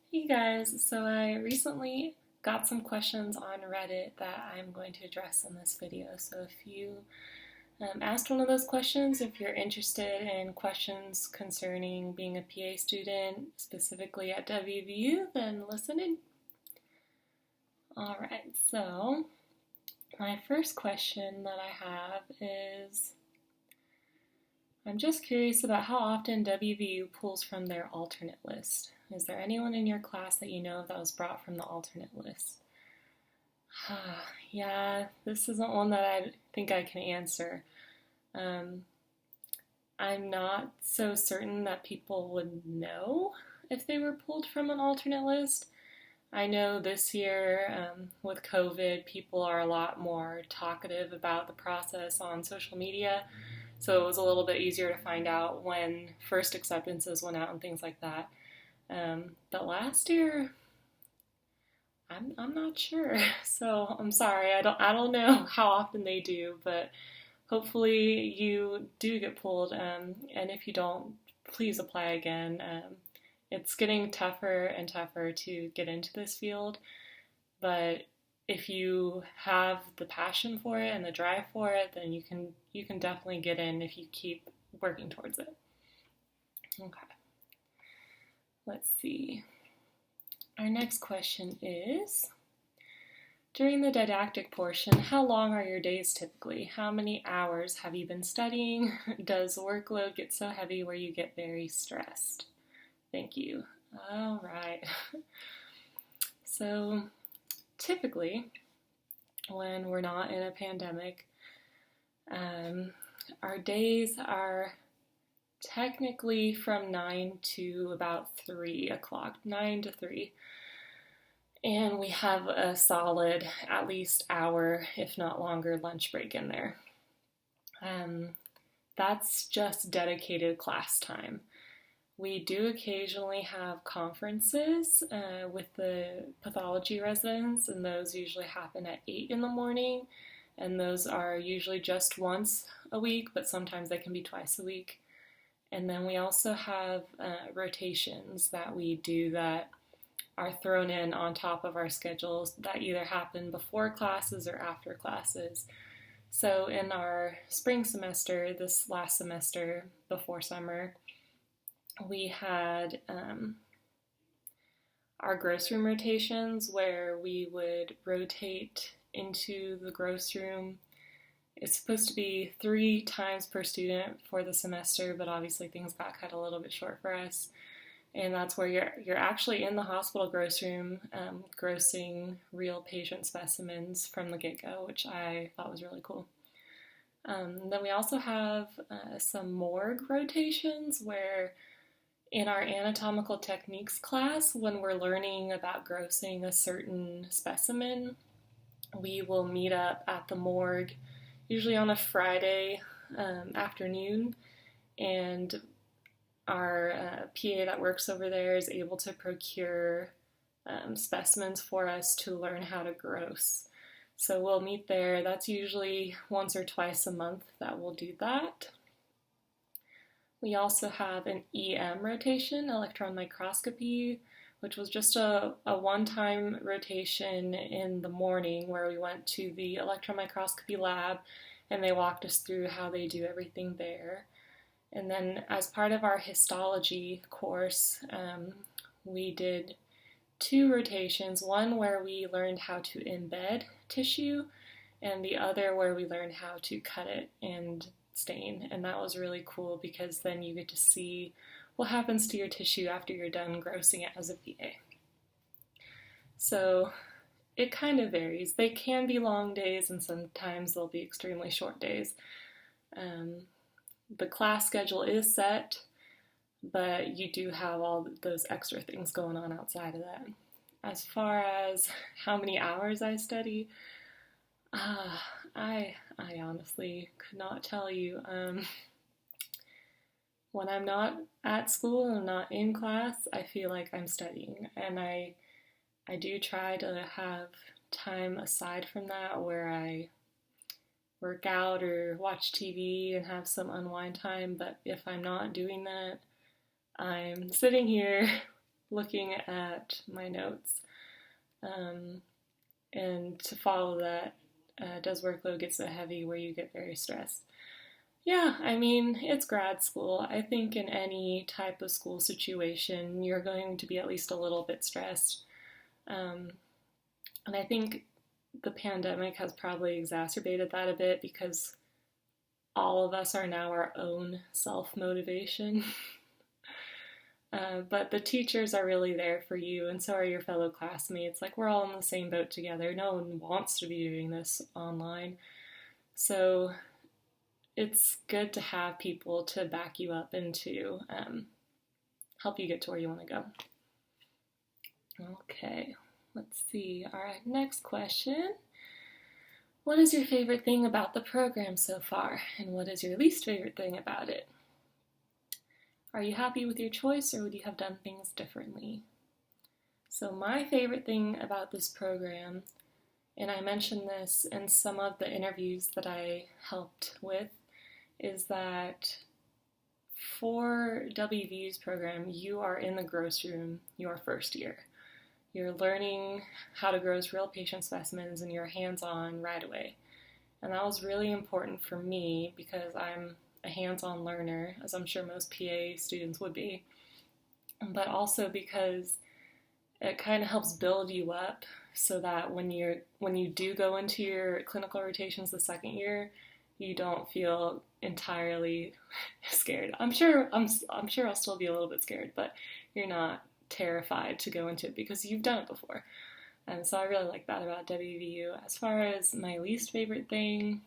Hey guys, so I recently got some questions on Reddit that I'm going to address in this video. So if you asked one of those questions, if you're interested in questions concerning being a PA student, specifically at WVU, then listen in. Alright, so my first question that I have is, I'm just curious about how often WVU pulls from their alternate list. Is there anyone in your class that you know that was brought from the alternate list? Yeah, this isn't one that I think I can answer. Um, I'm not so certain that people would know if they were pulled from an alternate list. I know this year, with COVID, people are a lot more talkative about the process on social media, so it was a little bit easier to find out when first acceptances went out and things like that. But last year, I'm not sure. So I'm sorry. I don't know how often they do, but hopefully you do get pulled. And if you don't, please apply again. It's getting tougher and tougher to get into this field, but if you have the passion for it and the drive for it, then you can definitely get in if you keep working towards it. Okay. Let's see. Our next question is, during the didactic portion, how long are your days typically? How many hours have you been studying? Does workload get so heavy where you get very stressed? Thank you. All right. So typically, when we're not in a pandemic, our days are technically from 9 to about 3 o'clock, 9 to 3. And we have a solid at least hour, if not longer, lunch break in there. That's just dedicated class time. We do occasionally have conferences with the pathology residents, and those usually happen at 8 in the morning. And those are usually just once a week, but sometimes they can be twice a week. And then we also have rotations that we do that are thrown in on top of our schedules that either happen before classes or after classes. So in our spring semester, this last semester before summer, we had our gross room rotations where we would rotate into the gross room. It's supposed to be 3 times per student for the semester, but obviously things got cut a little bit short for us. And that's where you're actually in the hospital gross room, grossing real patient specimens from the get-go, which I thought was really cool. Then we also have some morgue rotations where in our anatomical techniques class, when we're learning about grossing a certain specimen, we will meet up at the morgue, usually on a Friday afternoon, and our PA that works over there is able to procure specimens for us to learn how to gross. So we'll meet there. That's usually once or twice a month that we'll do that. We also have an EM rotation, electron microscopy, which was just a one-time rotation in the morning where we went to the electron microscopy lab and they walked us through how they do everything there. And then as part of our histology course, we did 2 rotations, one where we learned how to embed tissue and the other where we learned how to cut it and stain. And that was really cool because then you get to see what happens to your tissue after you're done grossing it as a PA. So it kind of varies. They can be long days and sometimes they'll be extremely short days. The class schedule is set, but you do have all those extra things going on outside of that. As far as how many hours I study, I honestly could not tell you. When I'm not at school and not in class, I feel like I'm studying, and I do try to have time aside from that where I work out or watch TV and have some unwind time, but if I'm not doing that, I'm sitting here looking at my notes. And to follow that, does workload get so heavy where you get very stressed? Yeah, I mean, it's grad school. I think in any type of school situation, you're going to be at least a little bit stressed. Um, and I think the pandemic has probably exacerbated that a bit because all of us are now our own self-motivation. But the teachers are really there for you, and so are your fellow classmates. Like, we're all in the same boat together. No one wants to be doing this online. So it's good to have people to back you up and to help you get to where you want to go. Okay, let's see. All right, next question. What is your favorite thing about the program so far, and what is your least favorite thing about it? Are you happy with your choice, or would you have done things differently? So my favorite thing about this program, and I mentioned this in some of the interviews that I helped with, is that for WVU's program, you are in the gross room your first year. You're learning how to gross real patient specimens, and you're hands-on right away. And that was really important for me because I'm a hands-on learner, as I'm sure most PA students would be, but also because it kind of helps build you up so that when you do go into your clinical rotations the second year, you don't feel entirely scared. I'm sure I'll still be a little bit scared, but you're not terrified to go into it because you've done it before. And so I really like that about WVU. As far as my least favorite thing,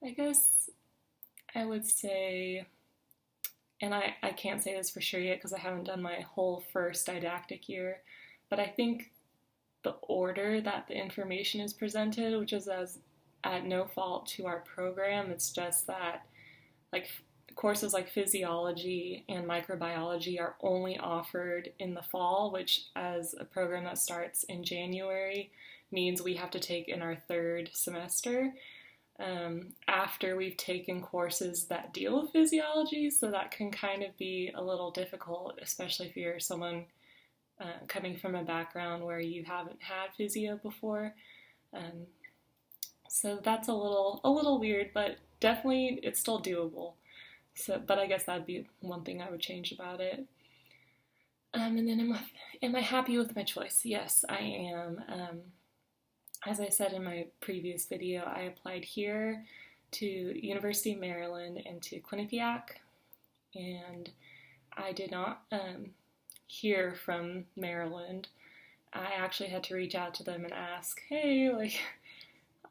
I guess I would say, and I can't say this for sure yet because I haven't done my whole first didactic year, but I think the order that the information is presented, which is at no fault to our program, it's just that like courses like physiology and microbiology are only offered in the fall, which as a program that starts in January means we have to take in our third semester after we've taken courses that deal with physiology, so that can kind of be a little difficult, especially if you're someone coming from a background where you haven't had physio before. So that's a little weird, but definitely it's still doable. So, but I guess that'd be one thing I would change about it. And then am I happy with my choice? Yes, I am. As I said in my previous video, I applied here to University of Maryland and to Quinnipiac, and I did not hear from Maryland. I actually had to reach out to them and ask, hey, like,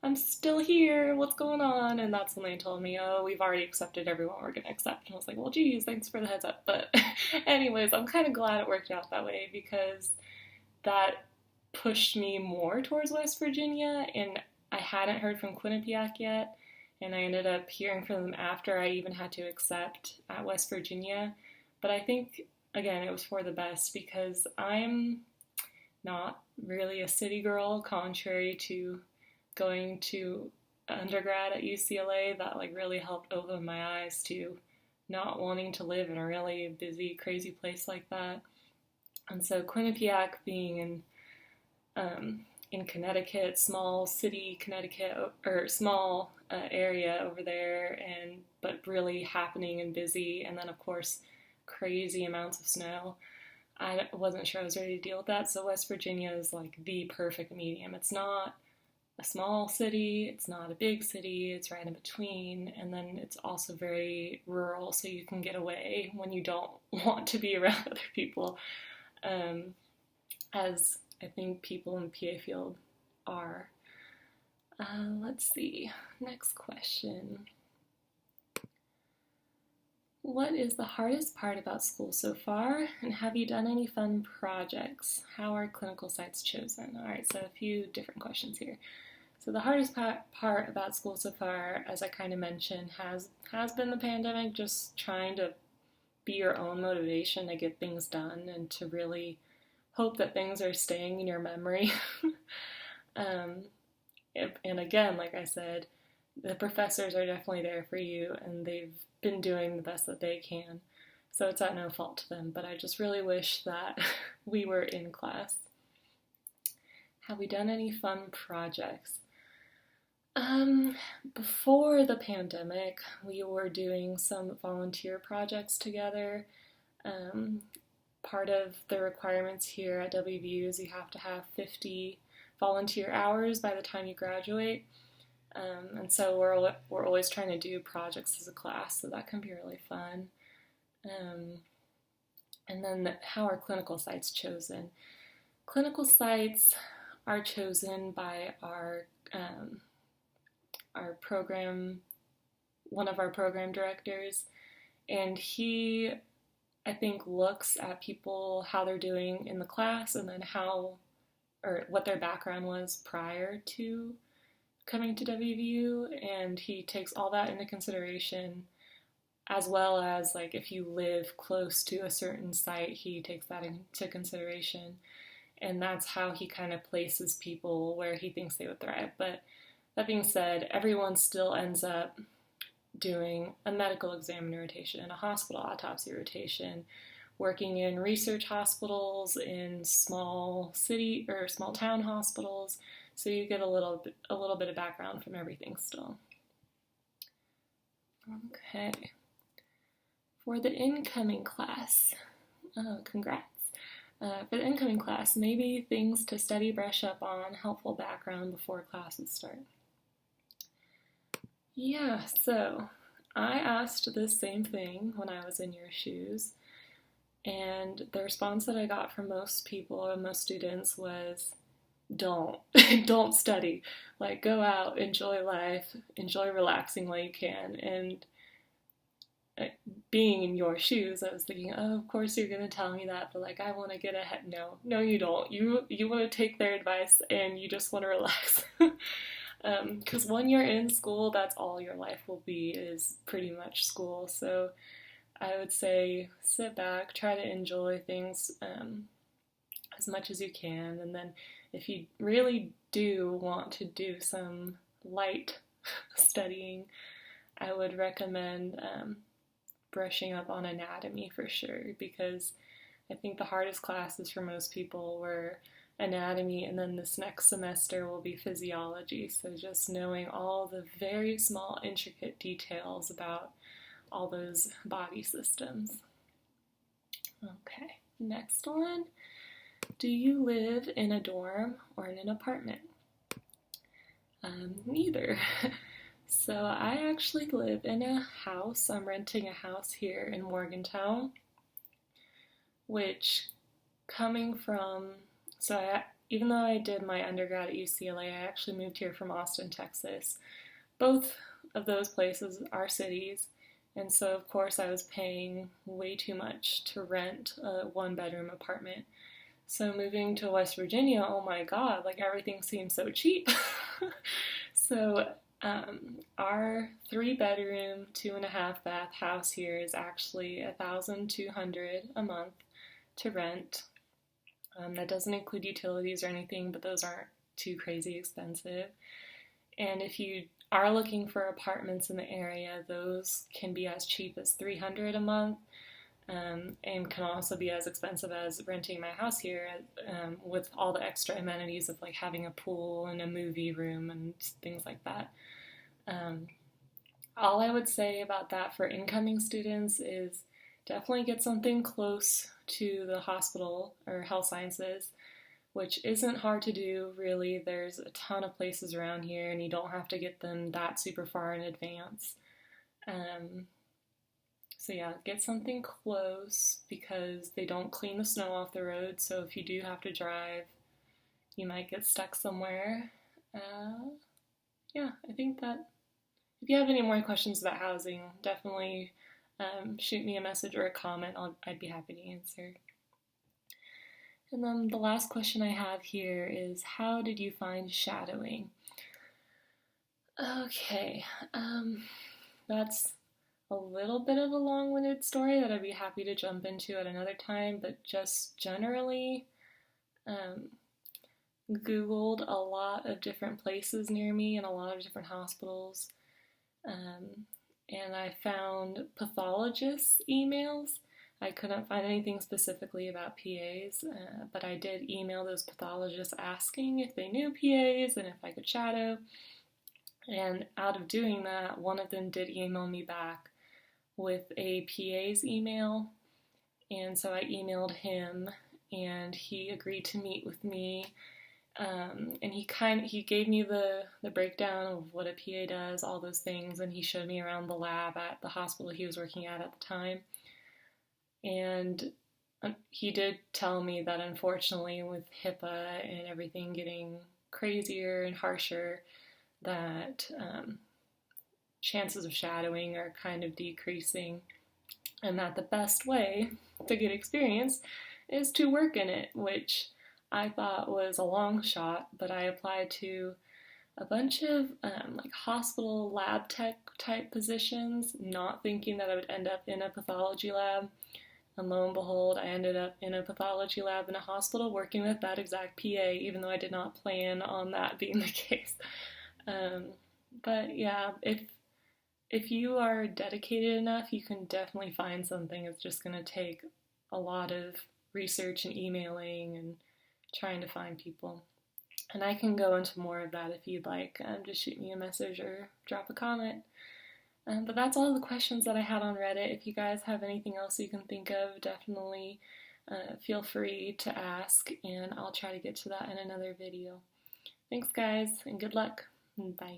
I'm still here, what's going on? And that's when they told me, oh, we've already accepted everyone we're going to accept. And I was like, well, geez, thanks for the heads up. But anyways, I'm kind of glad it worked out that way because that pushed me more towards West Virginia, and I hadn't heard from Quinnipiac yet, and I ended up hearing from them after I even had to accept at West Virginia. But I think, again, it was for the best because I'm not really a city girl, contrary to going to undergrad at UCLA. That like really helped open my eyes to not wanting to live in a really busy, crazy place like that. And so Quinnipiac being in Connecticut, small city Connecticut, or small area over there, but really happening and busy, and then of course crazy amounts of snow. I wasn't sure I was ready to deal with that, so West Virginia is like the perfect medium. It's not a small city, it's not a big city, it's right in between, and then it's also very rural, so you can get away when you don't want to be around other people, as I think people in the PA field are. Let's see, next question. What is the hardest part about school so far, and have you done any fun projects? How are clinical sites chosen? All right, so a few different questions here. So the hardest part about school so far, as I kind of mentioned, has been the pandemic, just trying to be your own motivation to get things done and to really hope that things are staying in your memory. And again, like I said, the professors are definitely there for you, and they've been doing the best that they can. So it's at no fault to them, but I just really wish that we were in class. Have we done any fun projects? Before the pandemic, we were doing some volunteer projects together. Um, Part of the requirements here at WVU is you have to have 50 volunteer hours by the time you graduate. And so we're always trying to do projects as a class, so that can be really fun. And then how are clinical sites chosen? Clinical sites are chosen by our program, one of our program directors, and he, I think, looks at people, how they're doing in the class, and then what their background was prior to coming to WVU, and he takes all that into consideration, as well as like if you live close to a certain site, he takes that into consideration, and that's how he kind of places people where he thinks they would thrive. But that being said, everyone still ends up doing a medical examiner rotation, a hospital autopsy rotation, working in research hospitals, in small city or small town hospitals, so you get a little bit of background from everything still. Okay. For the incoming class, congrats. For the incoming class, maybe things to study, brush up on, helpful background before classes start. Yeah, so I asked this same thing when I was in your shoes, and the response that I got from most people and most students was, don't. Don't study. Like, go out, enjoy life, enjoy relaxing while you can. And being in your shoes, I was thinking, oh, of course you're going to tell me that, but like, I want to get ahead. No, you don't. You want to take their advice and you just want to relax. Because when you're in school, that's all your life will be, is pretty much school. So I would say sit back, try to enjoy things as much as you can, and then if you really do want to do some light studying, I would recommend brushing up on anatomy for sure, because I think the hardest classes for most people were anatomy, and then this next semester will be physiology, so just knowing all the very small intricate details about all those body systems. Okay, next one. Do you live in a dorm or in an apartment? Neither. So I actually live in a house. I'm renting a house here in Morgantown, which even though I did my undergrad at UCLA, I actually moved here from Austin, Texas. Both of those places are cities, and so of course I was paying way too much to rent a one-bedroom apartment. So moving to West Virginia, oh my God, like everything seems so cheap. So our 3-bedroom, 2.5 bath house here is actually $1,200 a month to rent. That doesn't include utilities or anything, but those aren't too crazy expensive. And if you are looking for apartments in the area, those can be as cheap as $300 a month. And can also be as expensive as renting my house here, with all the extra amenities of like having a pool and a movie room and things like that. All I would say about that for incoming students is definitely get something close to the hospital or health sciences, which isn't hard to do, really. There's a ton of places around here, and you don't have to get them that super far in advance. So yeah, get something close, because they don't clean the snow off the road, so if you do have to drive, you might get stuck somewhere. Yeah, I think that if you have any more questions about housing, definitely shoot me a message or a comment. I'd be happy to answer. And then the last question I have here is, how did you find shadowing? Okay, that's a little bit of a long-winded story that I'd be happy to jump into at another time, but just generally Googled a lot of different places near me and a lot of different hospitals. And I found pathologists' emails. I couldn't find anything specifically about PAs, but I did email those pathologists asking if they knew PAs and if I could shadow. And out of doing that, one of them did email me back with a PA's email. And so I emailed him, and he agreed to meet with me. And he gave me the breakdown of what a PA does, all those things, and he showed me around the lab at the hospital he was working at the time. And he did tell me that unfortunately with HIPAA and everything getting crazier and harsher, that chances of shadowing are kind of decreasing, and that the best way to get experience is to work in it, which I thought was a long shot, but I applied to a bunch of like hospital lab tech type positions, not thinking that I would end up in a pathology lab. And lo and behold, I ended up in a pathology lab in a hospital working with that exact PA, even though I did not plan on that being the case. But yeah, if you are dedicated enough, you can definitely find something. It's just going to take a lot of research and emailing and trying to find people. And I can go into more of that if you'd like. Just shoot me a message or drop a comment. But that's all the questions that I had on Reddit. If you guys have anything else you can think of, definitely feel free to ask, and I'll try to get to that in another video. Thanks, guys, and good luck. Bye.